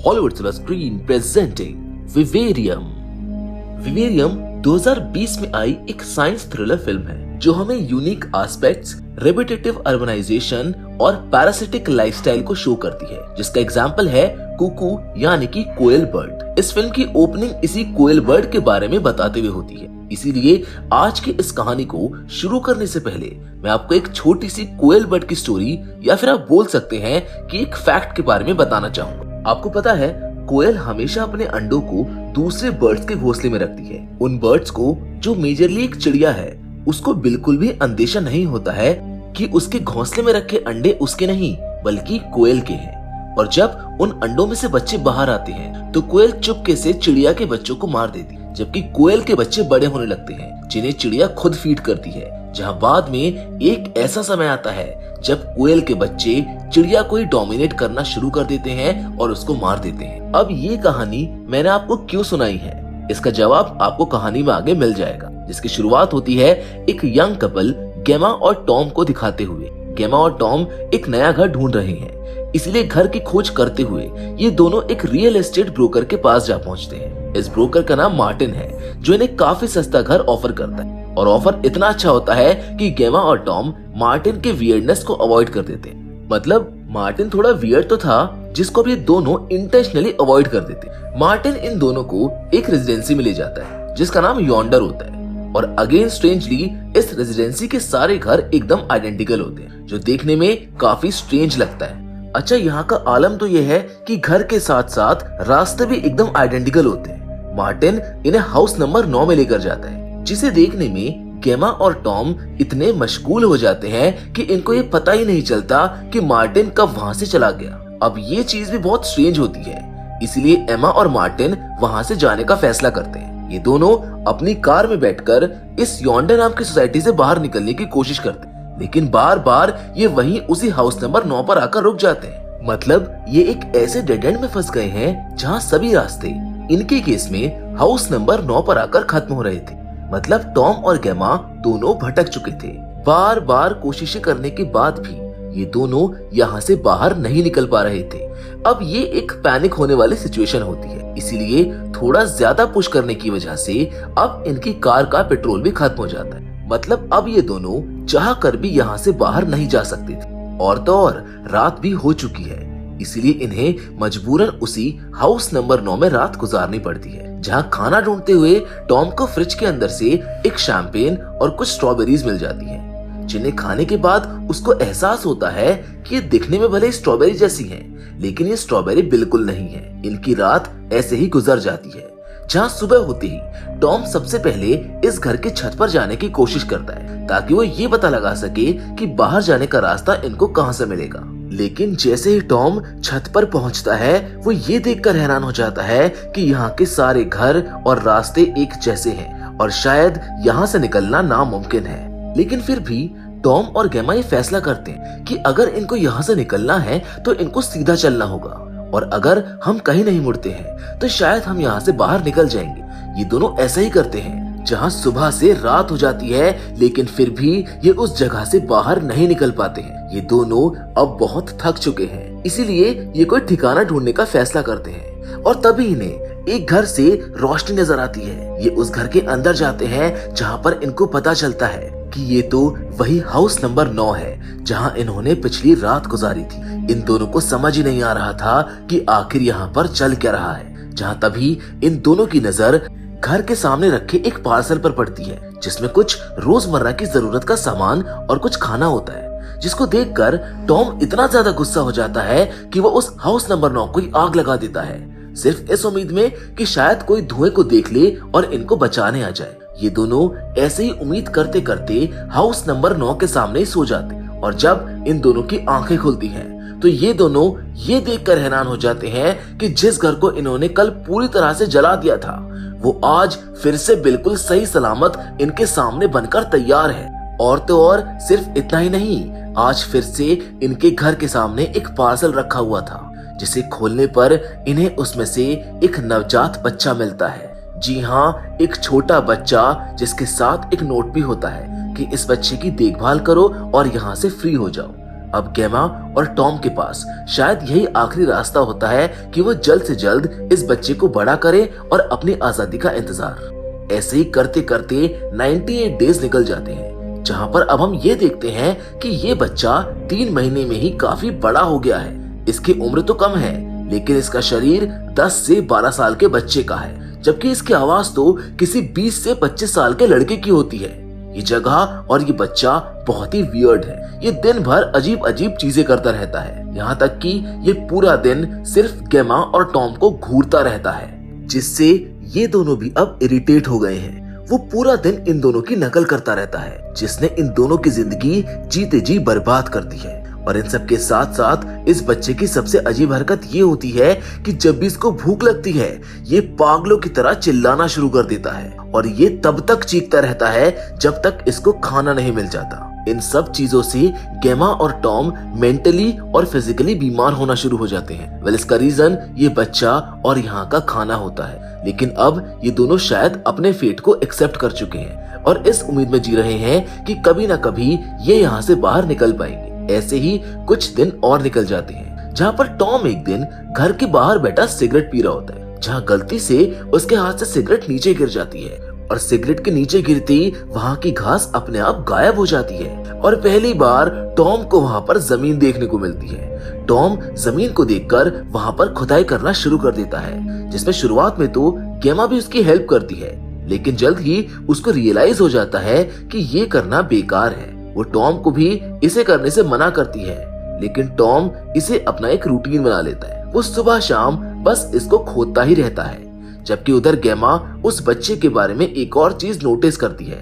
Hollywood silver screen presenting vivarium. Vivarium 2020 में आई एक science thriller film है जो हमें यूनिक एस्पेक्ट्स, रेपिटेटिव अर्बनाइजेशन और पैरासिटिक लाइफस्टाइल को शो करती है, जिसका एग्जांपल है कुकू यानी कि कोयल बर्ड। इस फिल्म की ओपनिंग इसी कोयल बर्ड के बारे में बताते हुए होती है। इसीलिए आज की इस कहानी को शुरू करने से पहले मैं आपको एक छोटी सी कोयल बर्ड की स्टोरी या फिर आप बोल सकते हैं कि एक फैक्ट के बारे में बताना चाहूंगा। आपको पता है कोयल हमेशा अपने अंडों को दूसरे बर्ड्स के घोंसले में रखती है। उन बर्ड्स को जो मेजरली एक चिड़िया है उसको बिल्कुल भी अंदेशा नहीं होता है कि उसके घोंसले में रखे अंडे उसके नहीं बल्कि कोयल के हैं। और जब उन अंडों में से बच्चे बाहर आते हैं तो कोयल चुपके से चिड़िया के बच्चों को मार देती है, जबकि कोयल के बच्चे बड़े होने लगते हैं जिन्हें चिड़िया खुद फीड करती है। जहां बाद में एक ऐसा समय आता है जब कोयल के बच्चे चिड़िया को ही डोमिनेट करना शुरू कर देते हैं और उसको मार देते हैं। अब ये कहानी मैंने आपको क्यों सुनाई है, इसका जवाब आपको कहानी में आगे मिल जाएगा, जिसकी शुरुआत होती है एक यंग कपल गेमा और टॉम को दिखाते हुए। गेमा और टॉम एक नया घर ढूंढ रहे हैं, इसलिए घर की खोज करते हुए ये दोनों एक रियल एस्टेट ब्रोकर के पास जा पहुंचते हैं। इस ब्रोकर का नाम मार्टिन है जो इन्हें काफी सस्ता घर ऑफर करता है, और ऑफर इतना अच्छा होता है कि गेमा और टॉम मार्टिन के वियर्डनेस को अवॉइड कर देते हैं। मतलब मार्टिन थोड़ा वियर्ड तो था, जिसको भी दोनों इंटेंशनली अवॉइड कर देते। मार्टिन इन दोनों को एक रेजिडेंसी में ले जाता है जिसका नाम यॉन्डर होता है, और अगेन स्ट्रेंजली इस रेजिडेंसी के सारे घर एकदम आइडेंटिकल होते हैं, जो देखने में काफी स्ट्रेंज लगता है। अच्छा, यहाँ का आलम तो ये है कि घर के साथ साथ रास्ते भी एकदम आइडेंटिकल होते हैं। मार्टिन इन्हें हाउस नंबर 9 में लेकर जाता है, जिसे देखने में गेमा और टॉम इतने मशगूल हो जाते हैं कि इनको ये पता ही नहीं चलता कि मार्टिन कब वहाँ से चला गया। अब ये चीज भी बहुत स्ट्रेंज होती है, इसलिए एमा और मार्टिन वहाँ से जाने का फैसला करते हैं। ये दोनों अपनी कार में बैठकर इस यॉन्डर नाम की सोसाइटी से बाहर निकलने की कोशिश करते हैं, लेकिन बार बार ये वहीं उसी हाउस नंबर 9 पर आकर रुक जाते हैं। मतलब ये एक ऐसे डेड एंड में फंस गए हैं जहाँ सभी रास्ते इनके केस में हाउस नंबर 9 पर आकर खत्म हो रहे थे। मतलब टॉम और गेमा दोनों भटक चुके थे। बार बार कोशिशें करने के बाद भी ये दोनों यहाँ से बाहर नहीं निकल पा रहे थे। अब ये एक पैनिक होने वाली सिचुएशन होती है, इसीलिए थोड़ा ज्यादा पुश करने की वजह से अब इनकी कार का पेट्रोल भी खत्म हो जाता है। मतलब अब ये दोनों चाह कर भी यहाँ से बाहर नहीं जा सकते थे, और तो और रात भी हो चुकी है, इसीलिए इन्हें मजबूरन उसी हाउस नंबर 9 में रात गुजारनी पड़ती है। जहाँ खाना ढूंढते हुए टॉम को फ्रिज के अंदर से एक शैंपेन और कुछ स्ट्रॉबेरीज मिल जाती हैं, जिन्हें खाने के बाद उसको एहसास होता है कि ये दिखने में भले स्ट्रॉबेरी जैसी हैं, लेकिन ये स्ट्रॉबेरी बिल्कुल नहीं है। इनकी रात ऐसे ही गुजर जाती है। जहाँ सुबह होते ही टॉम सबसे पहले इस घर के छत पर जाने की कोशिश करता है ताकि वो ये पता लगा सके कि बाहर जाने का रास्ता इनको कहाँ से मिलेगा। लेकिन जैसे ही टॉम छत पर पहुंचता है वो ये देखकर हैरान हो जाता है कि यहाँ के सारे घर और रास्ते एक जैसे हैं और शायद यहाँ से निकलना नामुमकिन है। लेकिन फिर भी टॉम और गेमा ये फैसला करते हैं कि अगर इनको यहाँ से निकलना है तो इनको सीधा चलना होगा, और अगर हम कहीं नहीं मुड़ते हैं तो शायद हम यहाँ से बाहर निकल जाएंगे। ये दोनों ऐसा ही करते हैं। जहाँ सुबह से रात हो जाती है लेकिन फिर भी ये उस जगह से बाहर नहीं निकल पाते हैं। ये दोनों अब बहुत थक चुके हैं, इसीलिए ये कोई ठिकाना ढूंढने का फैसला करते हैं। और तभी इन्हें एक घर से रोशनी नजर आती है। ये उस घर के अंदर जाते हैं जहाँ पर इनको पता चलता है कि ये तो वही हाउस नंबर 9 है जहाँ इन्होंने पिछली रात गुजारी थी। इन दोनों को समझ ही नहीं आ रहा था कि आखिर यहाँ पर चल क्या रहा है। जहाँ तभी इन दोनों की नजर घर के सामने रखे एक पार्सल पर पड़ती है, जिसमें कुछ रोजमर्रा की जरूरत का सामान और कुछ खाना होता है, जिसको देखकर टॉम इतना ज्यादा गुस्सा हो जाता है कि वो उस हाउस नंबर 9 को ही आग लगा देता है, सिर्फ इस उम्मीद में कि शायद कोई धुएं को देख ले और इनको बचाने आ जाए। ये दोनों ऐसे ही उम्मीद करते करते हाउस नंबर 9 के सामने ही सो जाते हैं, और जब इन दोनों की आंखें खुलती हैं तो ये दोनों ये देखकर हैरान हो जाते हैं कि जिस घर को इन्होंने कल पूरी तरह से जला दिया था वो आज फिर से बिल्कुल सही सलामत इनके सामने बनकर तैयार है। और तो और सिर्फ इतना ही नहीं, आज फिर से इनके घर के सामने एक पार्सल रखा हुआ था, जिसे खोलने पर इन्हें उसमें से एक नवजात बच्चा मिलता है। जी हाँ, एक छोटा बच्चा जिसके साथ एक नोट भी होता है कि इस बच्चे की देखभाल करो और यहाँ से फ्री हो जाओ। अब गेमा और टॉम के पास शायद यही आखिरी रास्ता होता है कि वो जल्द से जल्द इस बच्चे को बड़ा करे और अपनी आजादी का इंतजार। ऐसे ही करते करते 98 डेज निकल जाते हैं, जहां पर अब हम ये देखते हैं कि ये बच्चा 3 महीने में ही काफी बड़ा हो गया है। इसकी उम्र तो कम है, लेकिन इसका शरीर 10 से 12 साल के बच्चे का है, जबकि इसकी आवाज तो किसी 20 से 25 साल के लड़के की होती है। ये जगह और ये बच्चा बहुत ही वियर्ड है। ये दिन भर अजीब अजीब चीजें करता रहता है, यहाँ तक कि ये पूरा दिन सिर्फ गेमा और टॉम को घूरता रहता है, जिससे ये दोनों भी अब इरिटेट हो गए हैं। वो पूरा दिन इन दोनों की नकल करता रहता है, जिसने इन दोनों की जिंदगी जीते जी बर्बाद कर दी है। और इन सब के साथ साथ इस बच्चे की सबसे अजीब हरकत ये होती है कि जब भी इसको भूख लगती है, ये पागलों की तरह चिल्लाना शुरू कर देता है और ये तब तक चीखता रहता है जब तक इसको खाना नहीं मिल जाता। इन सब चीजों से गेमा और टॉम मेंटली और फिजिकली बीमार होना शुरू हो जाते हैं। वेल, इसका रीजन ये बच्चा और यहाँ का खाना होता है। लेकिन अब ये दोनों शायद अपने फेट को एक्सेप्ट कर चुके हैं और इस उम्मीद में जी रहे हैं कि कभी ना कभी ये यहाँ से बाहर निकल पाएंगे। ऐसे ही कुछ दिन और निकल जाते हैं, जहाँ पर टॉम एक दिन घर के बाहर बैठा सिगरेट पी रहा होता है, जहाँ गलती से उसके हाथ से सिगरेट नीचे गिर जाती है और सिगरेट के नीचे गिरते ही वहाँ की घास अपने आप गायब हो जाती है और पहली बार टॉम को वहाँ पर जमीन देखने को मिलती है। टॉम जमीन को देखकर वहाँ पर खुदाई करना शुरू कर देता है, जिसमें शुरुआत में तो गेमा भी उसकी हेल्प करती है, लेकिन जल्द ही उसको रियलाइज हो जाता है कि ये करना बेकार है। वो टॉम को भी इसे करने से मना करती है, लेकिन टॉम इसे अपना एक रूटीन बना लेता है। वो सुबह शाम बस इसको खोदता ही रहता है, जबकि उधर गेमा उस बच्चे के बारे में एक और चीज नोटिस करती है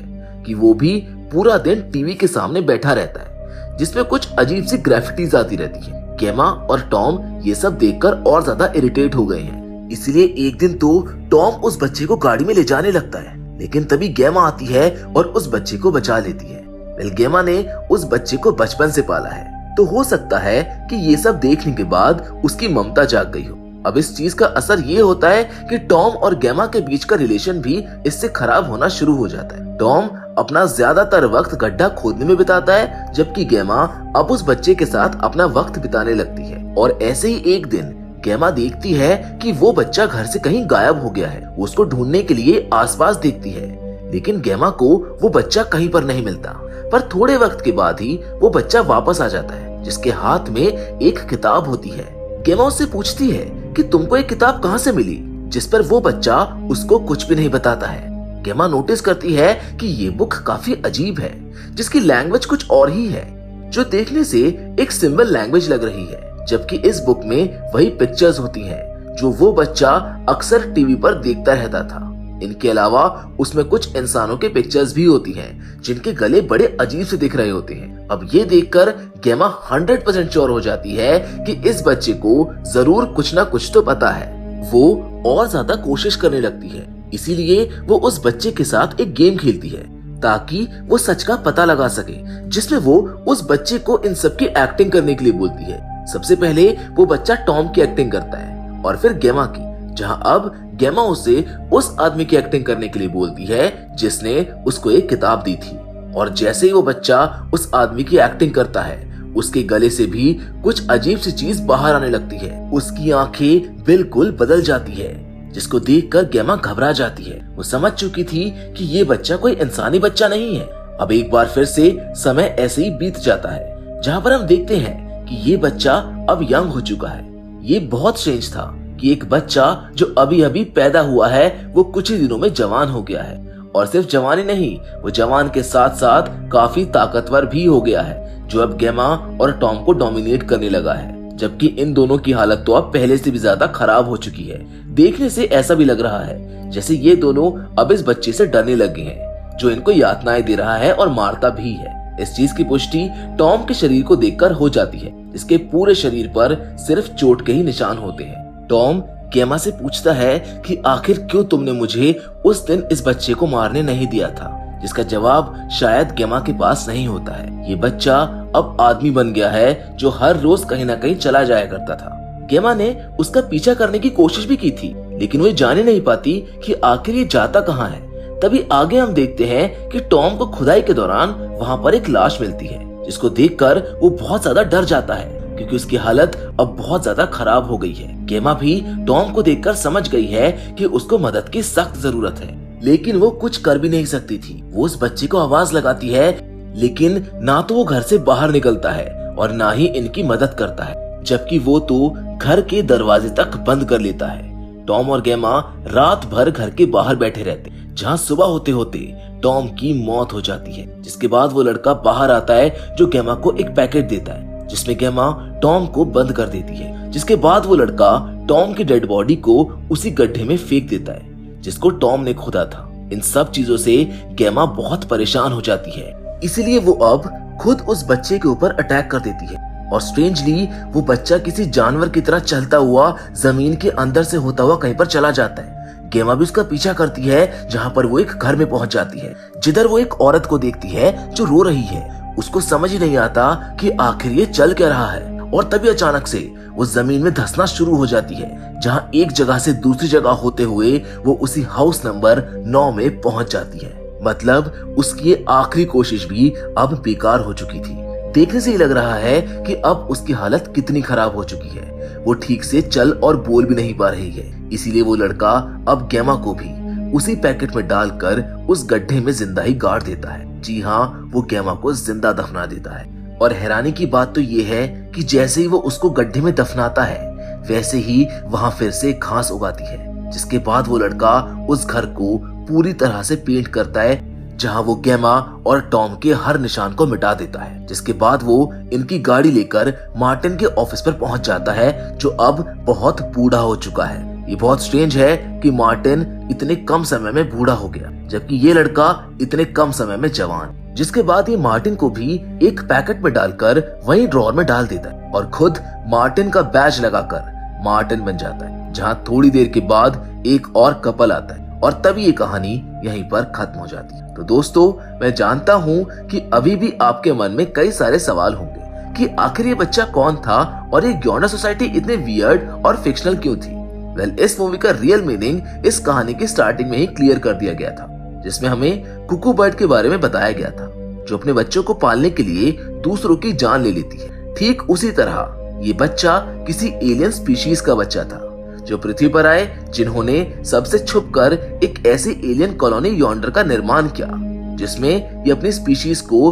कि वो भी पूरा दिन टीवी के सामने बैठा रहता है, जिसमें कुछ अजीब सी ग्राफिटीज आती रहती है। गेमा और टॉम ये सब देखकर और ज्यादा इरिटेट हो गए हैं, इसलिए एक दिन तो टॉम उस बच्चे को गाड़ी में ले जाने लगता है, लेकिन तभी गेमा आती है और उस बच्चे को बचा लेती है। गेमा ने उस बच्चे को बचपन से पाला है, तो हो सकता है कि ये सब देखने के बाद उसकी ममता जाग गई हो। अब इस चीज का असर ये होता है कि टॉम और गेमा के बीच का रिलेशन भी इससे खराब होना शुरू हो जाता है। टॉम अपना ज्यादातर वक्त गड्ढा खोदने में बिताता है, जबकि गेमा अब उस बच्चे के साथ अपना वक्त बिताने लगती है। और ऐसे ही एक दिन गेमा देखती है कि वो बच्चा घर से कहीं गायब हो गया है। वो उसको ढूंढने के लिए आसपास देखती है, लेकिन गेमा को वो बच्चा कहीं पर नहीं मिलता। पर थोड़े वक्त के बाद ही वो बच्चा वापस आ जाता है, जिसके हाथ में एक किताब होती है। गेमा उससे पूछती है कि तुमको एक किताब कहाँ से मिली, जिस पर वो बच्चा उसको कुछ भी नहीं बताता है। गेमा नोटिस करती है कि ये बुक काफी अजीब है, जिसकी लैंग्वेज कुछ और ही है, जो देखने से एक सिंबल लैंग्वेज लग रही है, जबकि इस बुक में वही पिक्चर्स होती हैं जो वो बच्चा अक्सर टीवी पर देखता रहता था। इनके अलावा उसमें कुछ इंसानों के पिक्चर्स भी होती हैं, जिनके गले बड़े अजीब से दिख रहे होते हैं। अब ये देखकर गेमा 100% श्योर हो जाती है कि इस बच्चे को जरूर कुछ ना कुछ तो पता है। वो और ज्यादा कोशिश करने लगती है, इसीलिए वो उस बच्चे के साथ एक गेम खेलती है ताकि वो सच का पता लगा सके, जिसमें वो उस बच्चे को इन सब की एक्टिंग करने के लिए बोलती है। सबसे पहले वो बच्चा टॉम की एक्टिंग करता है और फिर गेमा की, जहां अब गेमा उसे उस आदमी की एक्टिंग करने के लिए बोलती है जिसने उसको एक किताब दी थी। और जैसे ही वो बच्चा उस आदमी की एक्टिंग करता है, उसके गले से भी कुछ अजीब सी चीज बाहर आने लगती है। उसकी आंखें बिल्कुल बदल जाती है, जिसको देखकर गेमा घबरा जाती है। वो समझ चुकी थी कि ये बच्चा कोई इंसानी बच्चा नहीं है। अब एक बार फिर से समय ऐसे ही बीत जाता है, जहाँ पर हम देखते हैं कि ये बच्चा अब यंग हो चुका है। ये बहुत स्ट्रेंज था कि एक बच्चा जो अभी अभी पैदा हुआ है, वो कुछ ही दिनों में जवान हो गया है। और सिर्फ जवान ही नहीं, वो जवान के साथ साथ काफी ताकतवर भी हो गया है, जो अब गेमा और टॉम को डोमिनेट करने लगा है। जबकि इन दोनों की हालत तो अब पहले से भी ज्यादा खराब हो चुकी है। देखने से ऐसा भी लग रहा है जैसे ये दोनों अब इस बच्चे से डरने लगे हैं, जो इनको यातनाएं दे रहा है और मारता भी है। इस चीज की पुष्टि टॉम के शरीर को देखकर हो जाती है, जिसके पूरे शरीर पर सिर्फ चोट के ही निशान होते हैं। टॉम गेमा से पूछता है कि आखिर क्यों तुमने मुझे उस दिन इस बच्चे को मारने नहीं दिया था, जिसका जवाब शायद गेमा के पास नहीं होता है। ये बच्चा अब आदमी बन गया है, जो हर रोज कहीं ना कहीं चला जाया करता था। गेमा ने उसका पीछा करने की कोशिश भी की थी, लेकिन वो जाने नहीं पाती कि आखिर ये जाता कहाँ है। तभी आगे हम देखते हैं कि टॉम को खुदाई के दौरान वहाँ पर एक लाश मिलती है, जिसको देखकर वो बहुत ज्यादा डर जाता है क्योंकि उसकी हालत अब बहुत ज्यादा खराब हो गई है। गेमा भी टॉम को देखकर समझ गई है कि उसको मदद की सख्त जरूरत है, लेकिन वो कुछ कर भी नहीं सकती थी। वो उस बच्चे को आवाज लगाती है, लेकिन ना तो वो घर से बाहर निकलता है और ना ही इनकी मदद करता है, जबकि वो तो घर के दरवाजे तक बंद कर लेता है। टॉम और गेमा रात भर घर के बाहर बैठे रहते, जहाँ सुबह होते होते टॉम की मौत हो जाती है। जिसके बाद वो लड़का बाहर आता है जो गेमा को एक पैकेट देता है, जिसमें गेमा टॉम को बंद कर देती है। जिसके बाद वो लड़का टॉम की डेड बॉडी को उसी गड्ढे में फेंक देता है जिसको टॉम ने खोदा था। इन सब चीजों से गेमा बहुत परेशान हो जाती है, इसीलिए वो अब खुद उस बच्चे के ऊपर अटैक कर देती है और स्ट्रेंजली वो बच्चा किसी जानवर की तरह चलता हुआ जमीन के अंदर से होता हुआ कहीं पर चला जाता है। गेमा भी उसका पीछा करती है, जहाँ पर वो एक घर में पहुंच जाती है, जिधर वो एक औरत को देखती है जो रो रही है। उसको समझ ही नहीं आता कि आखिर ये चल क्या रहा है, और तभी अचानक से वो जमीन में धंसना शुरू हो जाती है, जहाँ एक जगह से दूसरी जगह होते हुए वो उसी हाउस नंबर 9 में पहुंच जाती है। मतलब उसकी आखिरी कोशिश भी अब बेकार हो चुकी थी। देखने से ही लग रहा है कि अब उसकी हालत कितनी खराब हो चुकी है। वो ठीक से चल और बोल भी नहीं पा रही है। इसीलिए वो लड़का अब गेमा को भी उसी पैकेट में डालकर उस गड्ढे में जिंदा ही गाड़ देता है। जी हाँ, वो गेमा को जिंदा दफना देता है। और हैरानी की बात तो ये है कि जैसे ही वो उसको गड्ढे में दफनाता है, वैसे ही वहां फिर से घास उगाती है। जिसके बाद वो लड़का उस घर को पूरी तरह से पेंट करता है, जहां वो गेमा और टॉम के हर निशान को मिटा देता है। जिसके बाद वो इनकी गाड़ी लेकर मार्टिन के ऑफिस पर पहुंच जाता है, जो अब बहुत बूढ़ा हो चुका है। ये बहुत स्ट्रेंज है कि मार्टिन इतने कम समय में बूढ़ा हो गया, जबकि ये लड़का इतने कम समय में जवान। जिसके बाद ये मार्टिन को भी एक पैकेट में डालकर वहीं ड्रॉअर में डाल देता है और खुद मार्टिन का बैज लगाकर मार्टिन बन जाता है। जहां थोड़ी देर के बाद एक और कपल आता है और तभी ये कहानी यहीं पर खत्म हो जाती है। तो दोस्तों, मैं जानता हूँ कि अभी भी आपके मन में कई सारे सवाल होंगे कि आखिर ये बच्चा कौन था और ये यॉन्डर सोसाइटी इतने वियर्ड और फिक्शनल क्यों थी। वेल, इस मूवी का रियल मीनिंग इस कहानी की स्टार्टिंग में ही क्लियर कर दिया गया था, जिसमें हमें कुकू बर्ड के बारे में बताया गया था, जो अपने बच्चों को पालने के लिए दूसरों की जान ले लेती है। ठीक उसी तरह ये बच्चा किसी एलियन स्पीशीज का बच्चा था, जो पृथ्वी पर आए, जिन्होंने सबसे छुपकर एक ऐसी एलियन कॉलोनी यॉन्डर का निर्माण किया, जिसमें ये अपनी स्पीशीज को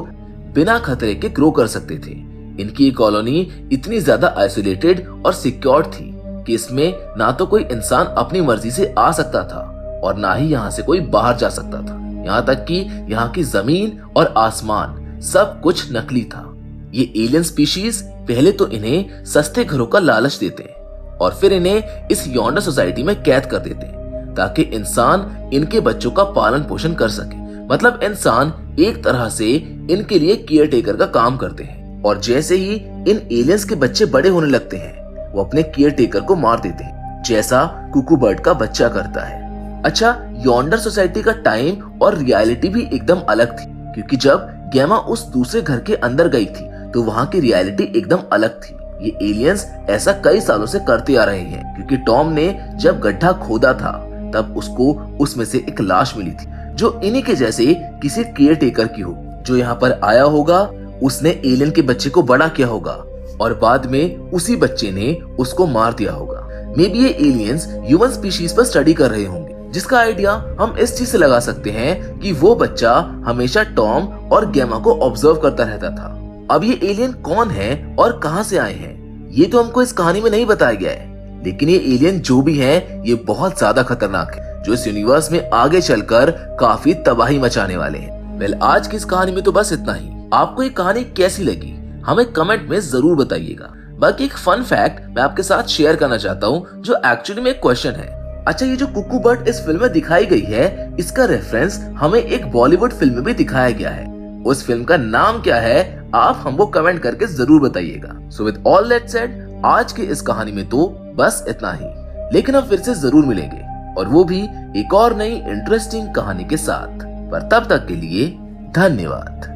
बिना खतरे के ग्रो कर सकते थे। इनकी ये कॉलोनी इतनी ज्यादा आइसोलेटेड और सिक्योर्ड थी कि इसमें ना तो कोई इंसान अपनी मर्जी से आ सकता था और ना ही यहाँ से कोई बाहर जा सकता था। यहाँ तक कि यहाँ की जमीन और आसमान सब कुछ नकली था। ये एलियन स्पीशीज पहले तो इन्हें सस्ते घरों का लालच देते और फिर इन्हें इस यॉन्डर सोसाइटी में कैद कर देते ताकि इंसान इनके बच्चों का पालन पोषण कर सके। मतलब इंसान एक तरह से इनके लिए केयर टेकर का काम करते हैं और जैसे ही इन एलियंस के बच्चे बड़े होने लगते हैं, वो अपने केयर टेकर को मार देते हैं, जैसा कुकू बर्ड का बच्चा करता है। अच्छा, यॉन्डर सोसाइटी का टाइम और रियलिटी भी एकदम अलग थी, क्योंकि जब गेमा उस दूसरे घर के अंदर गई थी तो वहाँ की रियलिटी एकदम अलग थी। ये एलियंस ऐसा कई सालों से करते आ रहे हैं, क्योंकि टॉम ने जब गड्ढा खोदा था तब उसको उसमें से एक लाश मिली थी, जो इन्हीं के जैसे किसी केयर टेकर की हो, जो यहाँ पर आया होगा, उसने एलियन के बच्चे को बड़ा किया होगा और बाद में उसी बच्चे ने उसको मार दिया होगा। मे बी ये एलियंस ह्यूमन स्पीशीज पर स्टडी कर रहे होंगे, जिसका आइडिया हम इस चीज से लगा सकते हैं कि वो बच्चा हमेशा टॉम और गेमा को ऑब्जर्व करता रहता था। अब ये एलियन कौन है और कहां से आए हैं, ये तो हमको इस कहानी में नहीं बताया गया है, लेकिन ये एलियन जो भी है, ये बहुत ज्यादा खतरनाक है, जो इस यूनिवर्स में आगे चलकर काफी तबाही मचाने वाले हैं। वेल, आज की इस कहानी में तो बस इतना ही। आपको ये कहानी कैसी लगी हमें कमेंट में जरूर बताइएगा। बाकी एक फन फैक्ट मैं आपके साथ शेयर करना चाहता हूँ, जो एक्चुअली में एक क्वेश्चन है। अच्छा, ये जो कुकू बर्ड इस फिल्म में दिखाई गई है, इसका रेफरेंस हमें एक बॉलीवुड फिल्म में भी दिखाया गया है। उस फिल्म का नाम क्या है, आप हमको कमेंट करके जरूर बताइएगा। So with all that said, आज की इस कहानी में तो बस इतना ही, लेकिन हम फिर से जरूर मिलेंगे, और वो भी एक और नई इंटरेस्टिंग कहानी के साथ। पर तब तक के लिए धन्यवाद।